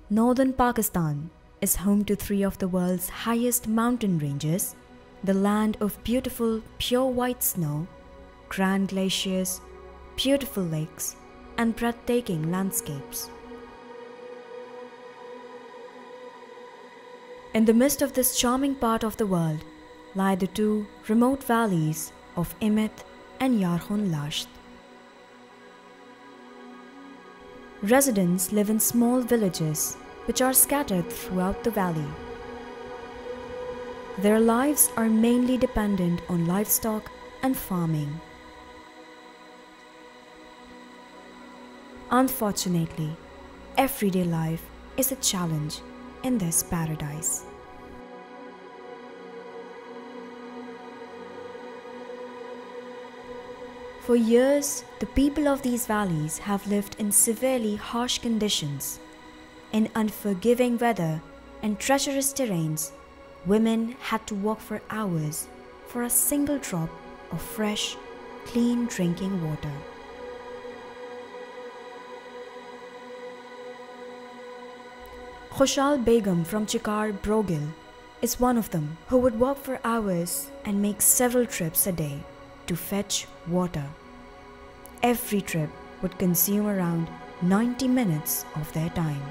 Northern Pakistan is home to three of the world's highest mountain ranges, the land of beautiful pure white snow, grand glaciers, beautiful lakes, and breathtaking landscapes. In the midst of this charming part of the world lie the two remote valleys of Immit and Yarkhun Lasht. Residents live in small villages which are scattered throughout the valley. Their lives are mainly dependent on livestock and farming. Unfortunately, everyday life is a challenge in this paradise. For years, the people of these valleys have lived in severely harsh conditions. In unforgiving weather and treacherous terrains, women had to walk for hours for a single drop of fresh, clean drinking water. Khushal Begum from Chikar, Brogil, is one of them who would walk for hours and make several trips a day to fetch water. Every trip would consume around 90 minutes of their time.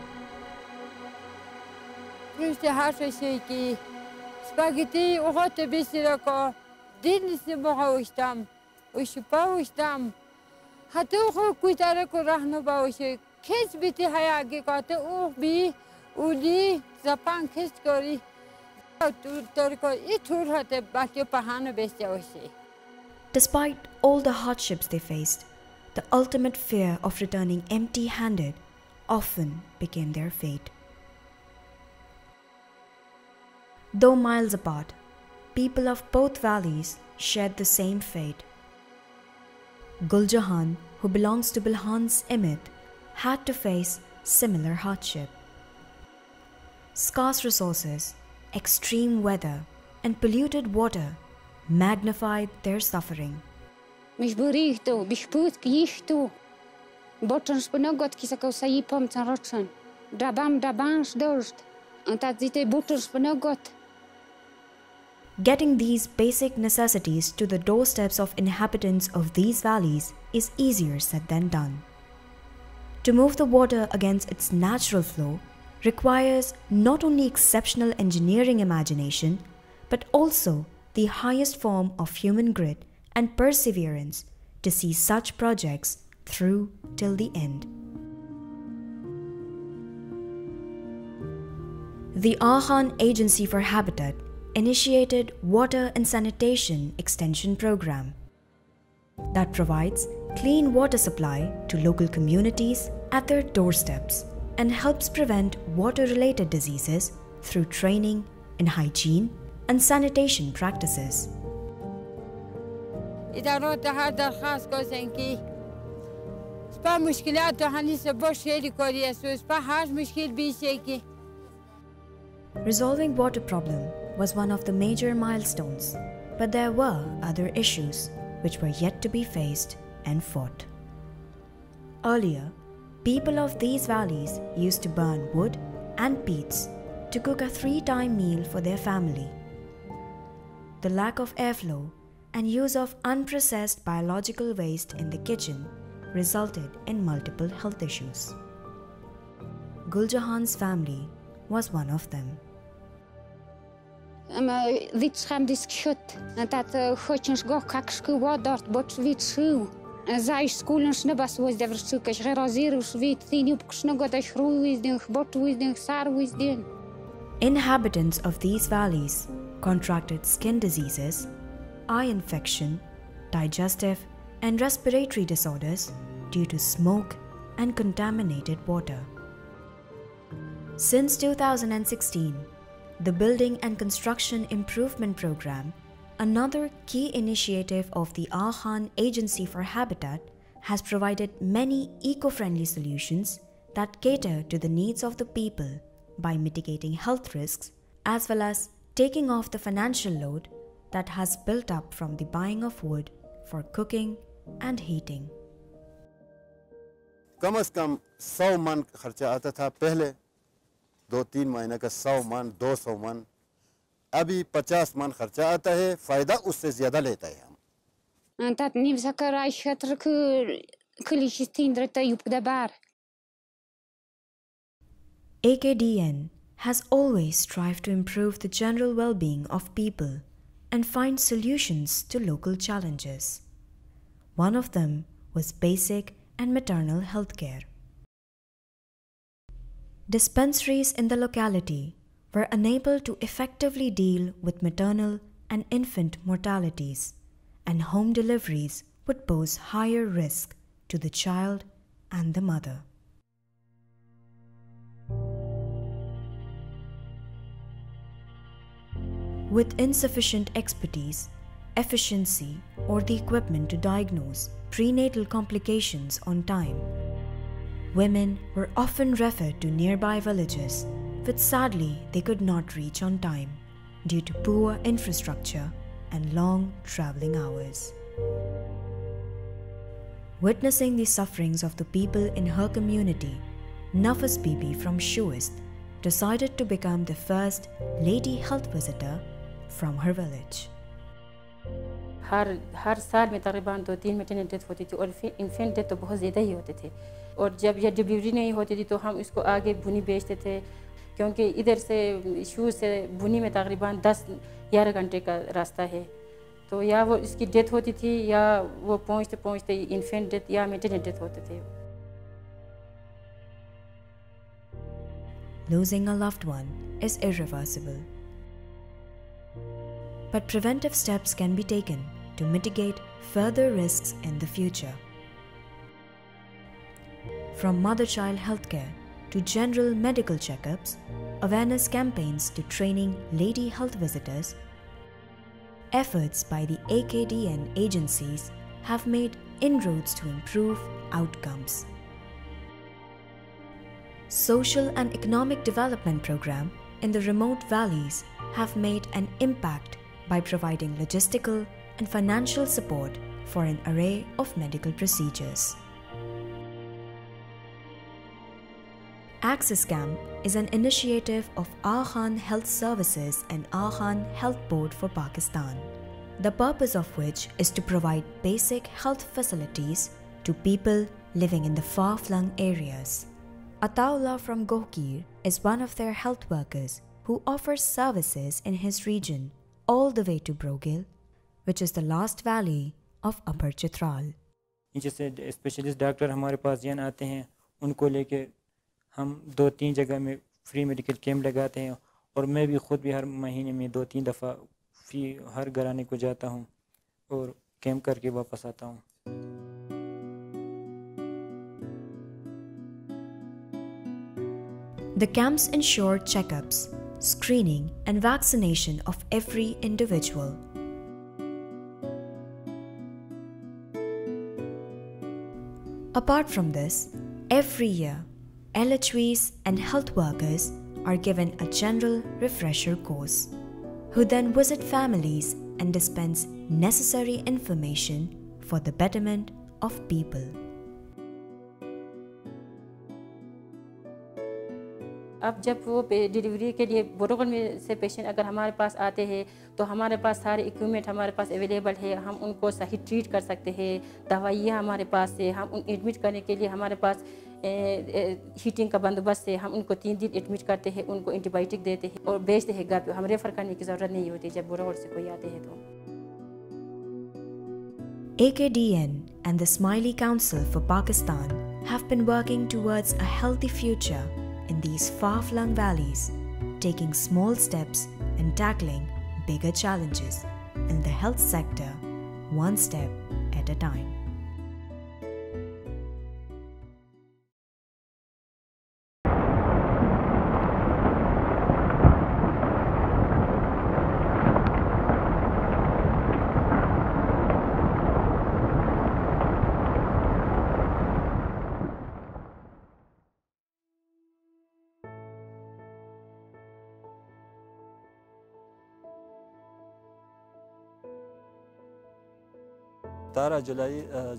Spaghetti ugote bisirako dinisi mohawistam ushipawistam hatu ko kuitare ko rahno bawishi kes biti hayagi kate bi uli zapan kes kori toriko itur hate bakyo pahano besyawishi. Despite all the hardships they faced, the ultimate fear of returning empty-handed often became their fate. Though miles apart, people of both valleys shared the same fate. Gul Jahan, who belongs to Bilhan's Immit, had to face similar hardship. Scarce resources, extreme weather, and polluted water magnified their suffering. Mishburihto, bishput kishto. Botran sponogot kisako sayipom tarotran. Dabans dost. Antazite butter sponogot. Getting these basic necessities to the doorsteps of inhabitants of these valleys is easier said than done. To move the water against its natural flow requires not only exceptional engineering imagination, but also the highest form of human grit and perseverance to see such projects through till the end. The Arhan Agency for Habitat initiated Water and Sanitation Extension Program that provides clean water supply to local communities at their doorsteps and helps prevent water-related diseases through training in hygiene and sanitation practices. इदारों तहार दरखास्त को सेंकी spa मुश्किलात तो हानि से बहुत शेरी Korea सो spa हाश मुश्किल भी सेंकी. Resolving water problem was one of the major milestones, but there were other issues which were yet to be faced and fought. Earlier, people of these valleys used to burn wood and peats to cook a 3-time meal for their family. The lack of airflow and use of unprocessed biological waste in the kitchen resulted in multiple health issues. Gul Jahan's family was one of them. Witscham diskut, dat chotjens go kakske wadart bot witschu. Zai skolen snebas was de versukas gerazirus wit thin up snogot as ruis den bot with den sar with den. Inhabitants of these valleys contracted skin diseases, eye infection, digestive and respiratory disorders due to smoke and contaminated water. Since 2016, the Building and Construction Improvement Programme, another key initiative of the Arhan Agency for Habitat, has provided many eco-friendly solutions that cater to the needs of the people by mitigating health risks as well as taking off the financial load that has built up from the buying of wood for cooking and heating. कम से कम 100 मन खर्चा आता था पहले, 2-3 महीने का 100 मन 200 मन, अभी 50 मन खर्चा आता है, फ़ायदा उससे ज़्यादा लेता है हम। तात निव सकराई क्षेत्र Kulish तीन्द्र तयुप दबार। AKDN has always strived to improve the general well-being of people and find solutions to local challenges. One of them was basic and maternal health care. Dispensaries in the locality were unable to effectively deal with maternal and infant mortalities, and home deliveries would pose higher risk to the child and the mother. With insufficient expertise, efficiency, or the equipment to diagnose prenatal complications on time, women were often referred to nearby villages, which sadly they could not reach on time due to poor infrastructure and long travelling hours. Witnessing the sufferings of the people in her community, Nafas Bibi from Shuist decided to become the first lady health visitor from her village. हर साल में तकरीबन 2-3 maternity death होती थी और infant death तो बहुत ज़्यादा ही होते थे। और जब यह डिलीवरी नहीं होती थी तो हम इसको आगे बुनी भेजते थे, क्योंकि इधर से शू से बुनी में तकरीबन 10-11 घंटे का रास्ता है। तो या वो इसकी डेथ होती थी या वो पहुँचते पहुँचते इन्फेंट डेथ या मैटरनिटी डेथ होते थे। Losing a loved one is irreversible, but preventive steps can be taken to mitigate further risks in the future. From mother-child healthcare to general medical checkups, awareness campaigns to training lady health visitors, efforts by the AKDN agencies have made inroads to improve outcomes. Socio-Economic Development Programme in the remote valleys have made an impact by providing logistical and financial support for an array of medical procedures. Access Camp is an initiative of Arkhan Health Services and Arkhan Health Board for Pakistan, the purpose of which is to provide basic health facilities to people living in the far-flung areas. Ataullah from Gohkir is one of their health workers who offers services in his region all the way to Brogil, which is the last valley of Upper Chitral. जैसे specialist doctor हमारे पास जन आते हैं, उनको लेके हम 2-3 जगह में फ्री मेडिकल कैंप लगाते हैं, और मैं भी खुद भी हर महीने में 2-3 दफ़ा फी हर घराने को जाता हूँ और कैंप करके वापस आता हूँ। The camps ensure checkups, screening and vaccination of every individual. Apart from this, every year, LHVs and health workers are given a general refresher course, who then visit families and dispense necessary information for the betterment of people. अब जब वो delivery के लिए बोरोगल में से patient अगर हमारे पास आते हैं तो हमारे पास सारे इक्विपमेंट हमारे पास अवेलेबल है, हम उनको सही ट्रीट कर सकते हैं, दवाइयाँ हमारे पास है, हम उन एडमिट करने के लिए हमारे पास हीटिंग का बंदोबस्त है, हम उनको 3 दिन एडमिट करते हैं, उनको एंटीबायोटिक देते हैं और भेजते हैं घर पे, हम रेफ़र करने की ज़रूरत नहीं होती जब बोरोगल से कोई आते हैं तो। AKDN and the Ismaili Council for Pakistan have been working towards a healthy future in these far-flung valleys, taking small steps and tackling bigger challenges in the health sector, one step at a time.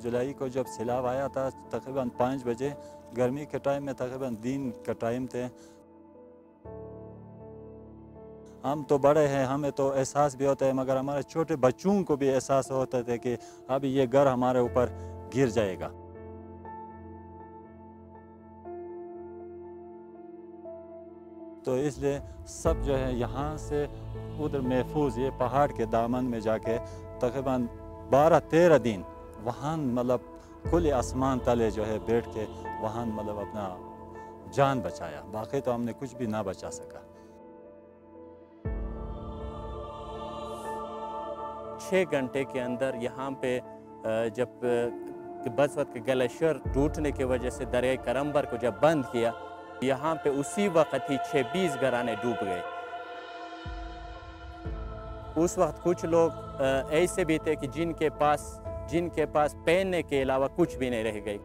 जुलाई को जब सैलाब आया था तकरीबन 5 बजे, गर्मी के time में तकरीबन दिन का टाइम थे। हम तो बड़े हैं, हमें तो एहसास भी होता है, मगर हमारे छोटे बच्चों को भी एहसास होता है कि अब ये घर हमारे ऊपर गिर जाएगा। तो इसलिए सब जो है यहाँ से उधर महफूज ये पहाड़ के दामन में जाके तकरीबन 12-13 दिन वहाँ मतलब खुले आसमान तले जो है बैठ के वहाँ मतलब अपना जान बचाया। बाकी तो हमने कुछ भी ना बचा सका। 6 घंटे के अंदर यहाँ पे जब बसवत के ग्लेशियर टूटने की वजह से दरिया करम्बर को जब बंद किया, यहाँ पे उसी वक्त ही 26 घराने डूब गए। उस वक्त कुछ लोग ऐसे भी थे कि जिनके पास पहनने के अलावा कुछ भी नहीं रह गए।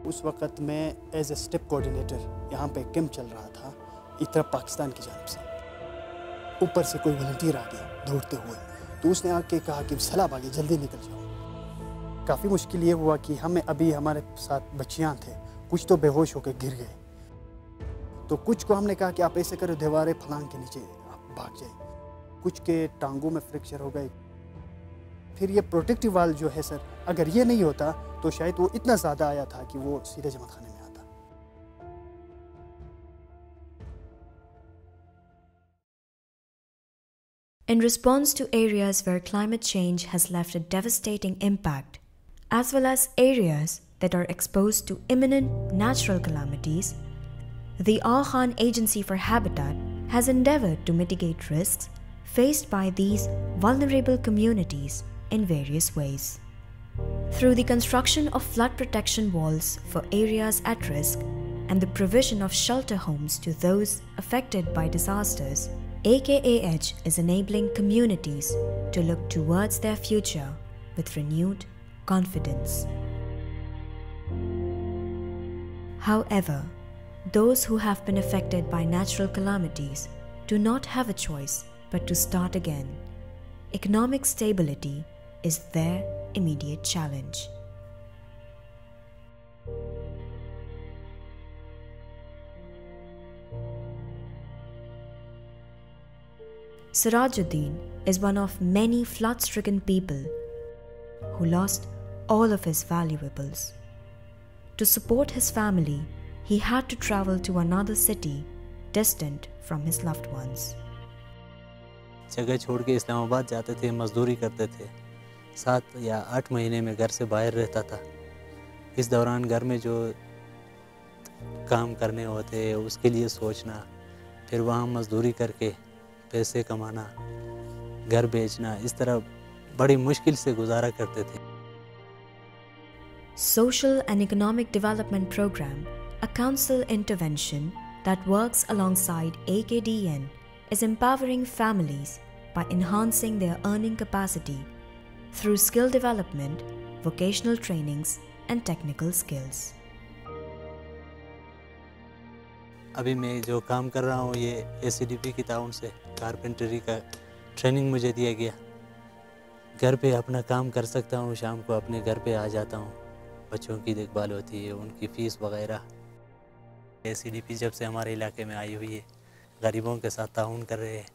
उस वक़्त मैं एज ए स्टेप कोऑर्डिनेटर यहाँ पे कैंप चल रहा था, एक तरफ पाकिस्तान की जानिब से। ऊपर से कोई वॉलंटियर आ गया दौड़ते हुए, तो उसने आके कहा कि सलाब आ गई, जल्दी निकल जाओ। काफ़ी मुश्किल ये हुआ कि हमें अभी हमारे साथ बच्चियाँ थे, कुछ तो बेहोश होकर गिर गए, तो कुछ को हमने कहा कि आप ऐसे करो, दीवारें फलांग के नीचे आप भाग जाए। कुछ के टांगों में फ्रैक्चर हो गए। फिर ये प्रोटेक्टिव वाल जो है सर, अगर ये नहीं होता तो शायद वो इतना ज़्यादा आया था कि वो सीधे जमात खाने में आता। In response to areas where climate change has left a devastating impact, as well as areas that are exposed to imminent natural calamities, the Al-Khan Agency for Habitat has endeavored to mitigate risks faced by these vulnerable communities in various ways. Through the construction of flood protection walls for areas at risk and the provision of shelter homes to those affected by disasters, AKAH is enabling communities to look towards their future with renewed confidence. However, those who have been affected by natural calamities do not have a choice but to start again. Economic stability is their immediate challenge. Sirajuddin is one of many flood-stricken people who lost all of his valuables. To support his family, he had to travel to another city distant from his loved ones. जगह छोड़ के इस्लामाबाद जाते थे, मजदूरी करते थे। 7 या 8 महीने में घर से बाहर रहता था। इस दौरान घर में जो काम करने होते उसके लिए सोचना, फिर वहाँ मजदूरी करके पैसे कमाना, घर बेचना, इस तरह बड़ी मुश्किल से गुजारा करते थे। Social and Economic Development Programme, a council intervention that works alongside AKDN, is empowering families by enhancing their earning capacity through skill development, vocational trainings, and technical skills. अभी मैं जो काम कर रहा हूँ ये SEDP की ताउन से कारपेंटरी का ट्रेनिंग मुझे दिया गया। घर पे अपना काम कर सकता हूँ, शाम को अपने घर पे आ जाता हूँ। बच्चों की देखभाल होती है, उनकी फ़ीस वगैरह। SEDP जब से हमारे इलाके में आई हुई है, गरीबों के साथ ताउन कर रहे हैं।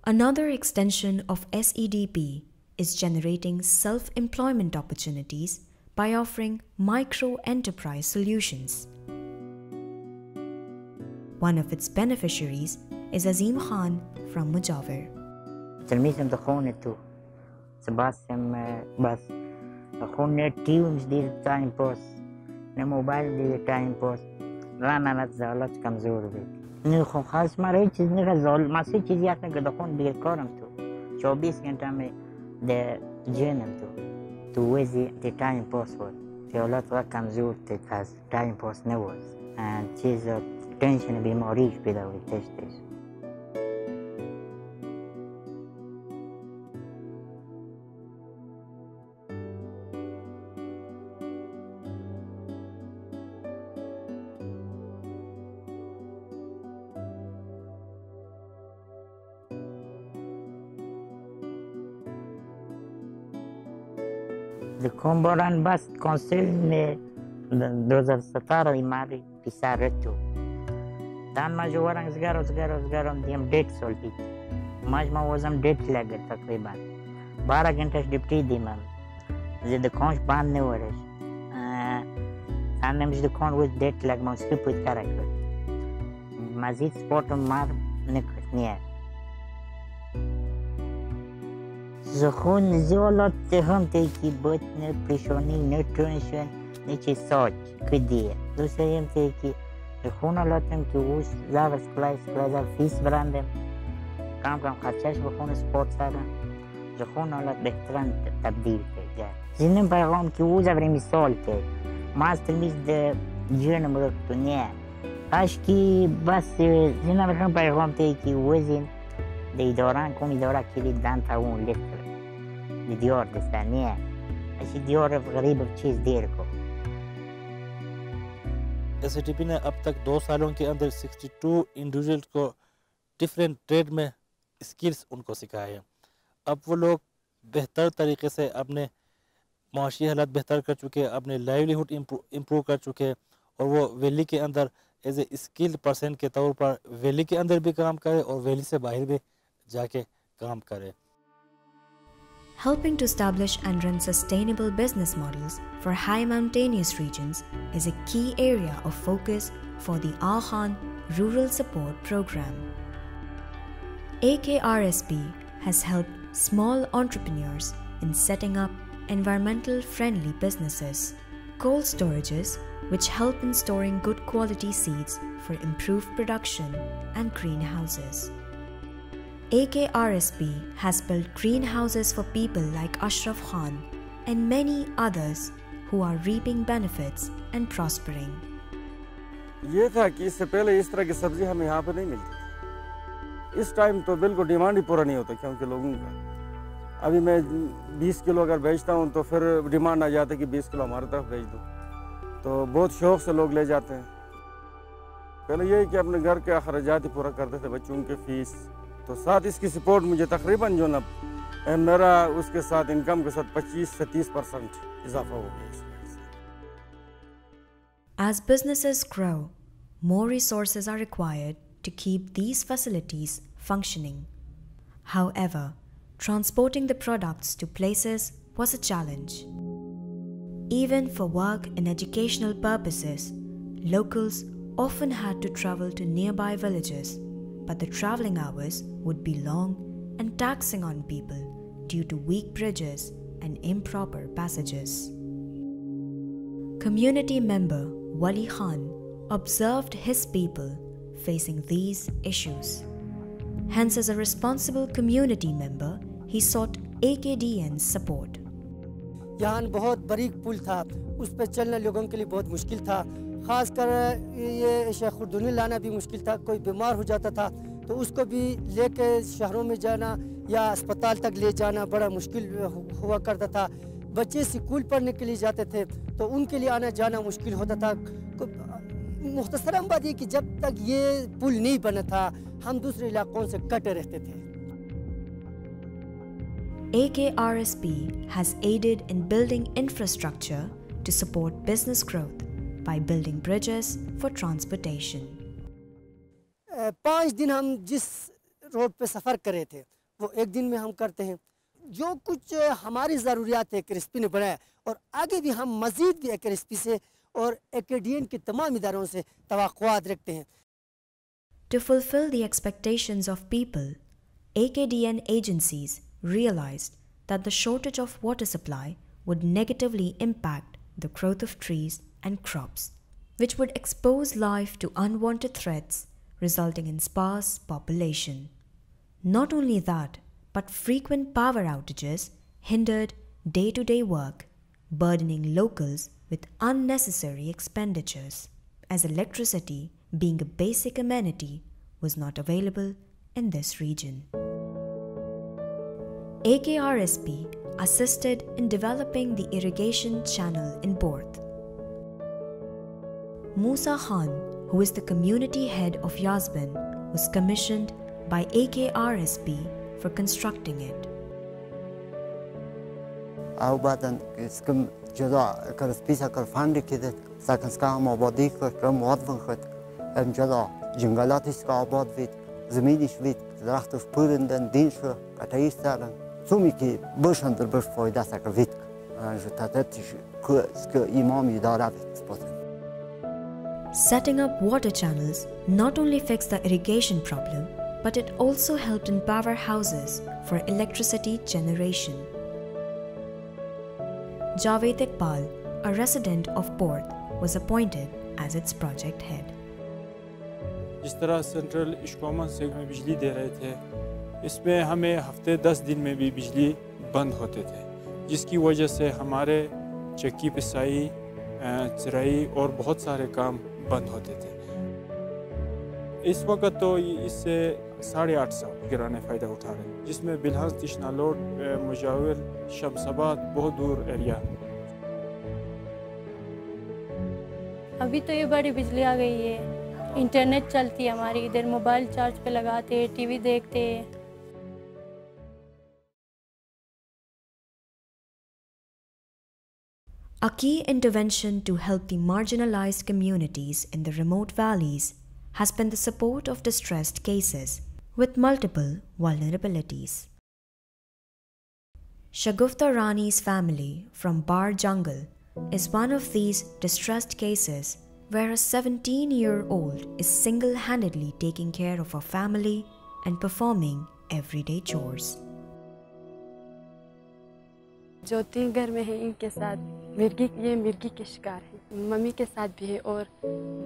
Another extension of SEDP is generating self-employment opportunities by offering micro-enterprise solutions. One of its beneficiaries is Azim Khan from Mujawir. تلميذ دخونته سباسم بس دخون تيونز دي تايم بوس نموبايل دي تايم بوس رانا نتزالت كمزور بيت نخو خاص ما رأي چیز نغزال ما سي چیز یاد نگه دخون بیر کارم تو 24 घंटा में ده جنم تو وزي دي تايم بوس بود تولات وقت کمزور تاز تايم بوس نواز چیز تنشن بیماریش بیداوی تشتش Komboran bas konsil ne 2017 imari pisaretu. Dan ma jo orang zgaram diam date solti. Majma wazam date lager takriban. 12 घंटे deputy the ma'am J the कौन बांध ने वरस सामने मुझे कौन वो डेट लग मैं उसकी पूछ कर रखा मजीद स्पॉट मार निकलनी है ज़ख़ून ज़ोलत हम ते की बात ने पेशोनी ने ट्रांजिशन ने चीज़ सोच कदी है दूसरे हम ते की ज़ख़ून लातम कि उस ज़ावस क्लास फीस बरांडे काम खर्चाश ज़ख़ून स्पॉट सारा ज़ख़ून लात बेहतरीन तब्दील किया जिन्हें पैगाम की वो ज़बरी मिसाल थे मास्टर मिस द जीवन मुरक्तुनिया आज की बस जिन्हें पैगाम पैगाम थे कि वो जिन दौरान कौन दौरा के लिए दान था वो लेकर दियोर दस्तानिया ऐसी दियोर गरीब चीज़ देर को SEDP ने अब तक 2 सालों के अंदर 62 इंडिविजुअल को डिफरेंट ट्रेड में स्किल्स उनको सिखाए हैं। अब वो लोग बेहतर तरीके से अपने माशी हालात बेहतर कर चुके हैं, अपने लाइवलीहुड इम्प्रूव कर चुके हैं और वो वैली के अंदर एज ए स्किल्ड पर्सन के तौर पर वैली के अंदर भी काम करे और वैली से बाहर भी जाके काम करे। Helping to establish and run sustainable business models for high mountainous regions is a key area of focus for the Yarkhun Rural Support Programme. AKRSP has helped small entrepreneurs in setting up environmental friendly businesses, cold storages which help in storing good quality seeds for improved production, and greenhouses. AKRSP has built greenhouses for people like Ashraf Khan and many others who are reaping benefits and prospering. ये था कि इससे पहले इस तरह की सब्जी हमें यहाँ पर नहीं मिलती थी। इस टाइम तो बिल्कुल डिमांड ही पूरा नहीं होता क्योंकि लोगों का अभी मैं 20 किलो अगर बेचता हूँ तो फिर डिमांड आ जाता है कि 20 किलो हमारी तरफ भेज दो, तो बहुत शौक से लोग ले जाते हैं। पहले यही कि अपने घर के अखराजात ही पूरा करते थे, बच्चों की फीस, तो साथ इसकी सपोर्ट मुझे तकरीबन जो ना मेरा उसके साथ इनकम के साथ 25 से 30% इजाफा हो गया। As businesses grow, more resources are required to keep these facilities functioning. However, transporting the products to places was a challenge. Even for work and educational purposes, locals often had to travel to nearby villages, but the traveling hours would be long and taxing on people due to weak bridges and improper passages. Community member Wali Khan observed his people facing these issues. Hence, as a responsible community member, he sought AKDN's support. यहाँ बहुत बारीक पुल था, उस पर चलना लोगों के लिए बहुत मुश्किल था, खासकर ये शेखुर्दुनी लाना भी मुश्किल था। कोई बीमार हो जाता था तो उसको भी लेके शहरों में जाना या अस्पताल तक ले जाना बड़ा मुश्किल हुआ करता था। बच्चे स्कूल पढ़ने के लिए जाते थे तो उनके लिए आना जाना मुश्किल होता था। मुख्तसरम बात ये कि जब तक ये पुल नहीं बना था हम दूसरे इलाकों से कटे रहते थे। AKRSP has aided in building infrastructure to support business growth by building bridges for transportation. 5 दिन हम जिस रोड पे सफ़र करे थे वो 1 दिन में हम करते हैं। जो कुछ हमारी ज़रूरियात है AKRSP ने बढ़ाया और आगे भी हम मज़ीद भी AKRSP से और AKDN के तमाम इदारों से तवक्कुआत रखते हैं। To fulfill the expectations of people, AKDN agencies realized that the shortage of water supply would negatively impact the growth of trees and crops, which would expose life to unwanted threats, resulting in sparse population. Not only that, but frequent power outages hindered day-to-day work, burdening locals with unnecessary expenditures, as electricity, being a basic amenity, was not available in this region. AKRSP assisted in developing the irrigation channel in Borth. Musa Khan, who is the community head of Yazban, was commissioned by AKRSP for constructing it. أو بعدين كم جدا كرسبيسا كرفاندي كده ساكن سكام آبادی كم موظف خد ام جدا جنگلاتی سك آباد وید زمینیش وید درختش پرندن دینش کتایش سرن سومی که برشن در برش فایده سک وید جتاتش که امام اداره وید. Setting up water channels not only fixed the irrigation problem, but it also helped in powerhouses for electricity generation. Javed Iqbal, a resident of Porth, was appointed as its project head. जिस तरह central इशकॉमन से में बिजली दे रहे थे, इसमें हमें हफ्ते 10 दिन में भी बिजली बंद होते थे, जिसकी वजह से हमारे चक्की पिसाई, चराई और बहुत सारे काम बंद होते थे। इस वक्त तो इससे 850 गिराने फ़ायदा उठा रहे हैं, जिसमें बिलहस तिशनालोड मुजाविर शमसाबाद बहुत दूर एरिया। अभी तो ये बड़ी बिजली आ गई है, इंटरनेट चलती है हमारी इधर, मोबाइल चार्ज पे लगाते हैं, टीवी देखते हैं। A key intervention to help the marginalised communities in the remote valleys has been the support of distressed cases with multiple vulnerabilities. Shagufta Rani's family from Bar Jungle is one of these distressed cases where a 17-year-old is single-handedly taking care of her family and performing everyday chores. जो 3 घर में है इनके साथ मिर्गी के शिकार है, मम्मी के साथ भी है और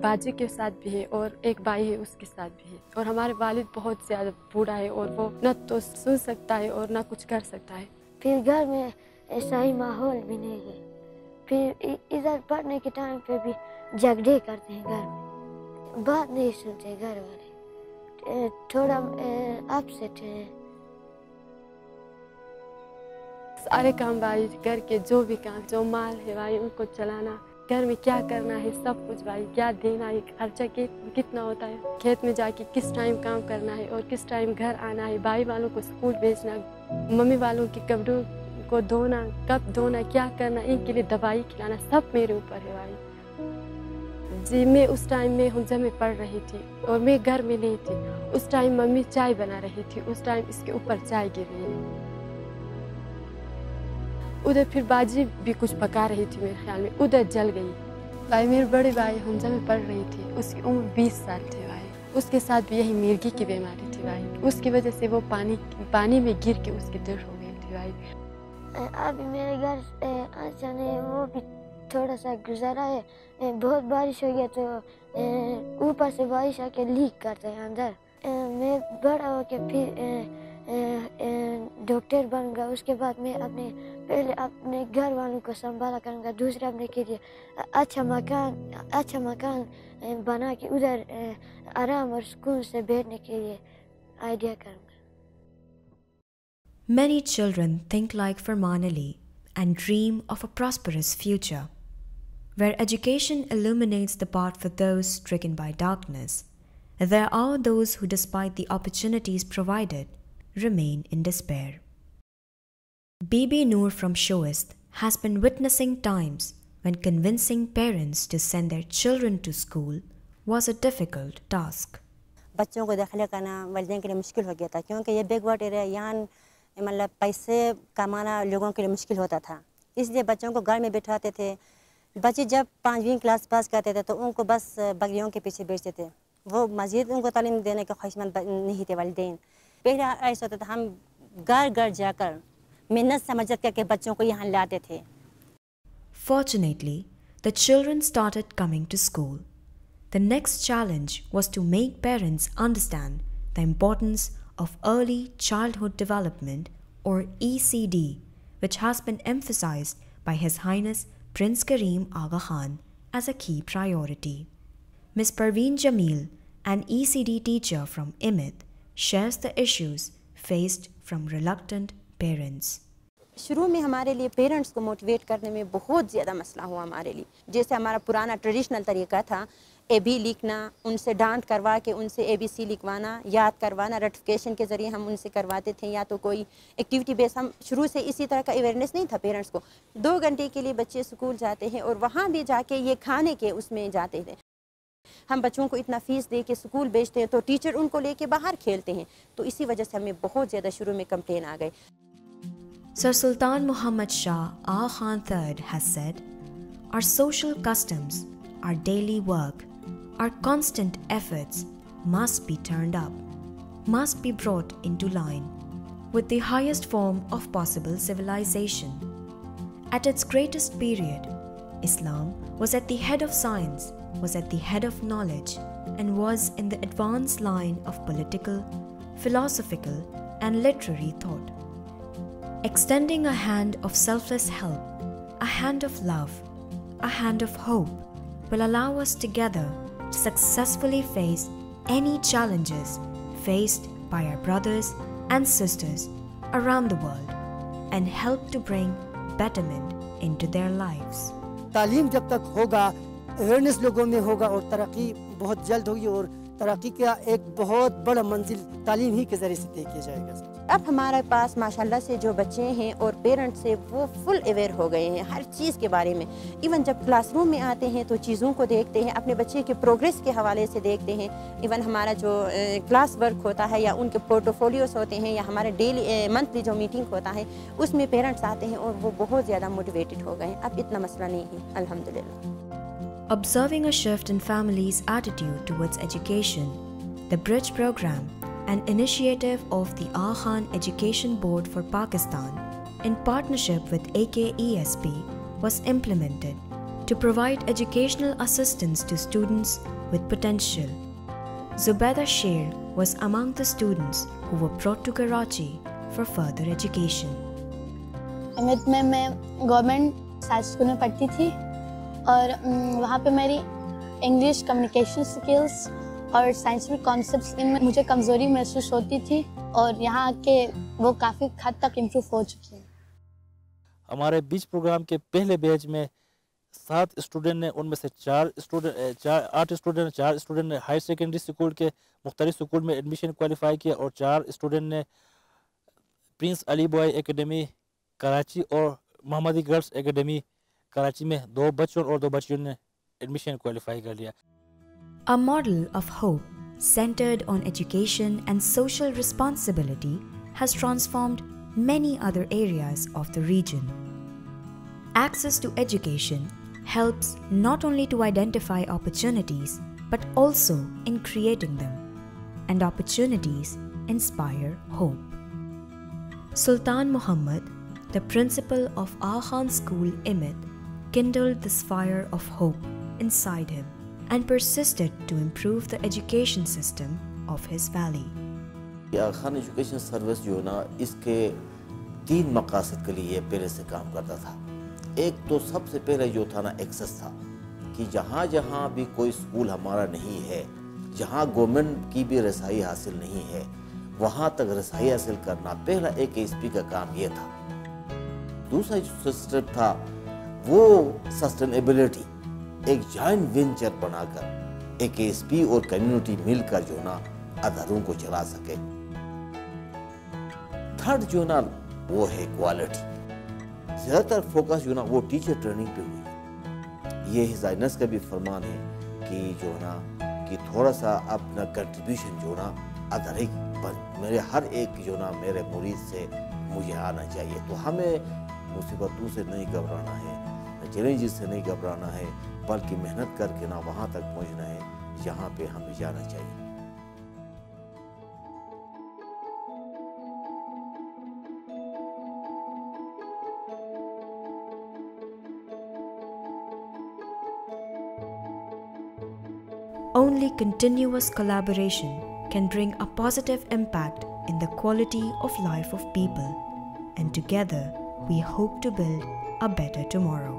बाजू के साथ भी है और एक भाई है उसके साथ भी है। और हमारे वालिद बहुत ज़्यादा बूढ़ा है और वो न तो सुन सकता है और न कुछ कर सकता है। फिर घर में ऐसा ही माहौल भी नहीं है, फिर इधर पढ़ने के टाइम पे भी झगड़े करते हैं घर में, बात नहीं सुनते घर वाले, थोड़ा अपसेट है। सारे काम भाई घर के जो भी काम, जो माल है भाई उनको चलाना, घर में क्या करना है सब कुछ भाई, क्या देना है, खर्चा कितना होता है, खेत में जाके किस टाइम काम करना है और किस टाइम घर आना है, भाई वालों को स्कूल भेजना, मम्मी वालों के कपड़ों को धोना, कब धोना, क्या करना, इनके लिए दवाई खिलाना, सब मेरे ऊपर है भाई जी। मैं उस टाइम में हुंजा में पढ़ रही थी और मैं घर में नहीं थी। उस टाइम मम्मी चाय बना रही थी, उस टाइम इसके ऊपर चाय गिर रही है। उधर फिर बाजी भी कुछ पका रही थी मेरे ख्याल में, उधर जल गई। भाई मेरे बड़े भाई हुंजा में पढ़ रही थी, उसकी उम्र 20 साल थी भाई, उसके साथ भी यही मिर्गी की बीमारी थी भाई, उसकी वजह से वो पानी में गिर के उसकी डेथ हो गई थी भाई। अभी मेरे घर अचानक वो भी थोड़ा सा गुजारा है, बहुत बारिश हो गया तो ऊपर से बारिश आके लीक करता है अंदर। मैं बड़ा होके फिर डॉक्टर बनूंगा, उसके बाद मैं पहले अपने घर वालों को संभाला करूंगा, दूसरे अपने के लिए अच्छा मकान बना के उधर आराम और सुकून से बैठने के लिए आइडिया करूंगा। Many children think like Farman Ali and dream of a prosperous future, where education illuminates the path for those stricken by darkness. There are those who, despite the opportunities provided, remain in despair. Bibi Noor from Shoist has been witnessing times when convincing parents to send their children to school was a difficult task. बच्चों को दाखिला करना वालिदैन के लिए मुश्किल हो गया था, क्योंकि ये बैकवर्ड एरिया यहाँ मतलब पैसे कमाना लोगों के लिए मुश्किल होता था, इसलिए बच्चों को घर में बैठाते थे। बच्चे जब 5वीं क्लास पास करते थे तो उनको बस बकरियों के पीछे बेचते थे, वो मज़ीद उनको तालीम देने के ख्वाहिशमंद नहीं थे वालिदैन। पहले ऐसा होता था, हम घर घर जाकर मेहनत से मदद करके बच्चों को यहाँ लाते थे। Fortunately, the children started coming to school. The next challenge was to make parents understand the importance of early childhood development, or ECD, which has been emphasized by His Highness Prince Karim Aga Khan as a key priority. Ms. Parveen Jamil, an ECD teacher from Immit, shares the issues faced from reluctant parents. शुरू में हमारे लिए parents को motivate करने में बहुत ज़्यादा मसला हुआ हमारे लिए। जैसे हमारा पुराना ट्रेडिशनल तरीका था, AB लिखना, उनसे डांट करवा के उनसे ABC लिखवाना, याद करवाना, रटिफिकेशन के ज़रिए हम उनसे करवाते थे, या तो कोई एक्टिविटी बेस। हम शुरू से इसी तरह का अवेयरनेस नहीं था पेरेंट्स को। 2 घंटे के लिए बच्चे स्कूल जाते हैं और वहाँ भी जाके ये खाने के उसमें जाते थे। हम बच्चों को इतना फ़ीस दे के स्कूल भेजते हैं तो टीचर उनको लेके बाहर खेलते हैं, तो इसी वजह से हमें बहुत ज़्यादा शुरू में कंप्लेन आ गए। Sir Sultan Muhammad Shah Al Khan III has said, "Our social customs, our daily work, our constant efforts must be turned up, must be brought into line with the highest form of possible civilization." At its greatest period, Islam was at the head of science, was at the head of knowledge, and was in the advanced line of political, philosophical, and literary thought. Extending a hand of selfless help, a hand of love, a hand of hope will allow us together to successfully face any challenges faced by our brothers and sisters around the world and help to bring betterment into their lives. तालीम जब तक होगा, awareness लोगों में होगा और तरक्की बहुत जल्द होगी, और तरक्की का एक बहुत बड़ा मंजिल तालीम ही के ज़रिए से तय किया जाएगा। अब हमारे पास माशाल्लाह से जो बच्चे हैं और पेरेंट्स से वो फुल अवेयर हो गए हैं हर चीज़ के बारे में। इवन जब क्लासरूम में आते हैं तो चीज़ों को देखते हैं, अपने बच्चे के प्रोग्रेस के हवाले से देखते हैं। इवन हमारा जो क्लास वर्क होता है या उनके पोर्टफोलियोस होते हैं या हमारे डेली मंथली जो मीटिंग होता है उसमें पेरेंट्स आते हैं और वो बहुत ज़्यादा मोटिवेटेड हो गए हैं। अब इतना मसला नहीं है अल्हम्दुलिल्लाह। Observing a shift in families' attitude towards education, the Bridge Programme, an initiative of the Al Khan Education Board for Pakistan, in partnership with AKESP, was implemented to provide educational assistance to students with potential. Zubaida Sher was among the students who were brought to Karachi for further education. Emit में मैं government science school में पढ़ती थी और वहाँ पे मेरी English, communication skills और साइंटिफिक कॉन्सेप्ट्स इनमें मुझे कमज़ोरी महसूस होती थी, और यहाँ आके वो काफ़ी हद तक इम्प्रूव हो चुकी है। हमारे बीच प्रोग्राम के पहले बैच में 7 स्टूडेंट ने, उनमें से 8 स्टूडेंट ने हाई सेकेंडरी स्कूल के मुख्तलिफ स्कूल में एडमिशन क्वालिफाई किया, और 4 स्टूडेंट ने Prince Ali boy academy Karachi और मोहम्मदी गर्ल्स एकेडमी कराची में 2 बच्चों और 2 बच्चियों ने एडमिशन क्वालिफाई कर लिया। A model of hope centered on education and social responsibility has transformed many other areas of the region. Access to education helps not only to identify opportunities but also in creating them, and opportunities inspire hope. Sultan Muhammad, the principal of Al Khan School Immit, kindled this fire of hope inside him and persisted to improve the education system of his valley. Al Khan Education Service जो ना इसके 3 मकासद के लिए पहले से काम करता था। एक तो सबसे पहले जो था ना एक्सेस था, कि जहाँ जहाँ भी कोई स्कूल हमारा नहीं है, जहाँ गवर्नमेंट की भी रसाई हासिल नहीं है, वहाँ तक रसाई हासिल करना पहला AKSP का काम ये था। दूसरा जो स्टेप था वो सस्टेनेबिलिटी, एक जॉइंट वेंचर बनाकर AKSP और कम्युनिटी मिलकर जो ना अदारों को चला सके। थर्ड जो ना वो है क्वालिटी। ज़्यादातर फोकस जो ना वो टीचर ट्रेनिंग पे हुई। ये हिज़ आइनस का भी फरमान है कि जो ना कि थोड़ा सा अपना कंट्रीब्यूशन जो ना अदारे पर मेरे हर एक जो ना मेरे मुरीद से मुझे आना चाहिए। तो हमें मुसीबतों से नहीं घबराना है, चैलेंजेस से नहीं घबराना है, बल्कि मेहनत करके ना वहाँ तक पहुँचना है जहाँ पे हमें जाना चाहिए। Only continuous collaboration can bring a positive impact in the quality of life of people, and together we hope to build a better tomorrow.